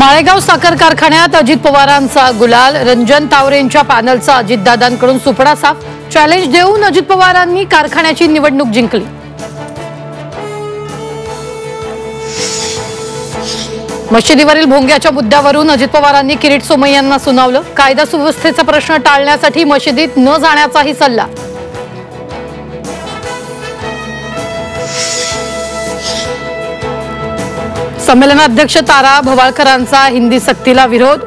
माळेगाव साखर कारखान्यात अजित पवारांचा गुलाल, रंजन तावरेंच्या पॅनलचा अजितदादांकडून सुपडा साफ। चॅलेंज देऊन अजित पवारांनी कारखान्याची निवडणूक जिंकली। मशिदीवरील भोंग्याच्या मुद्द्यावरून अजित पवारांनी किरीट सोमय्यांना सुनावलं। कायदा सुव्यवस्थेचा प्रश्न टाळण्यासाठी मशिदीत न जाण्याचाही सल्ला। संमेलनाध्यक्ष तारा भवाळकरांचा हिंदी सक्तीला विरोध।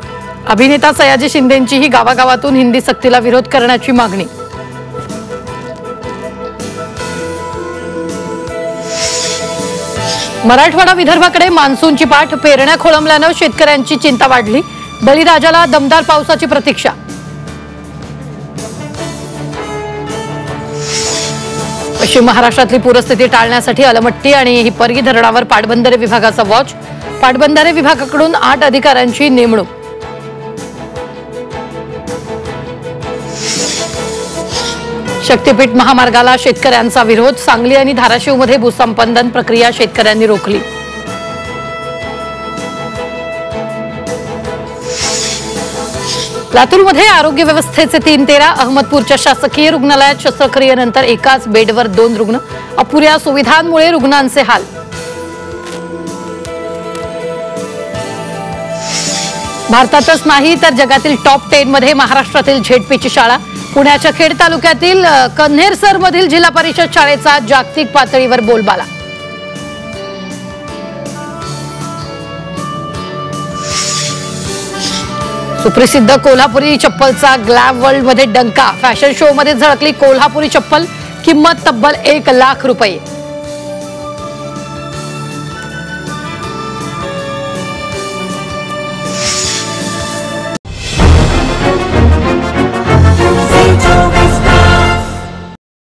अभिनेता सयाजी शिंदेंचीही गावागावातून हिंदी सक्तीला विरोध करण्याची मागणी। मराठवाडा विदर्भाकडे मान्सूनची पाठ, पेरण्या खोळंबल्यानं शेतकऱ्यांची चिंता वाढली। बळीराजाला दमदार पावसाची प्रतीक्षा। पश्चिम महाराष्ट्रातली पूरस्थिती टाळण्यासाठी अलमट्टी आणि हिप्परगी धरणावर पाटबंधारे विभागाचा वॉच। पाटबंधारे विभागाकडून 8 अधिकाऱ्यांची नेमणूक। शक्तीपीठ महामार्गाला शेतकऱ्यांचा विरोध। सांगली आणि धाराशिवमध्ये भूसंपादन प्रक्रिया शेतकऱ्यांनी रोखली। लातूरमध्ये आरोग्य व्यवस्थेचे 3 तेरा। अहमदपूरच्या शासकीय रुग्णालयात शस्त्रक्रियेनंतर एकाच बेडवर 2 रुग्ण। अपुऱ्या सुविधांमुळे रुग्णांचे हाल। भारतातच नाही तर जगातील टॉप 10 मध्ये महाराष्ट्रातील झेडपीची शाळा। पुण्याच्या खेड तालुक्यातील कन्हेरसरमधील जिल्हा परिषद शाळेचा जागतिक पातळीवर बोलबाला। सुप्रसिद्ध कोल्हापुरी चप्पलचा ग्लॅम वर्ल्ड मध्ये डंका। फॅशन शो मध्ये झळकली कोल्हापुरी चप्पल। किंमत तब्बल 1 लाख रुपये।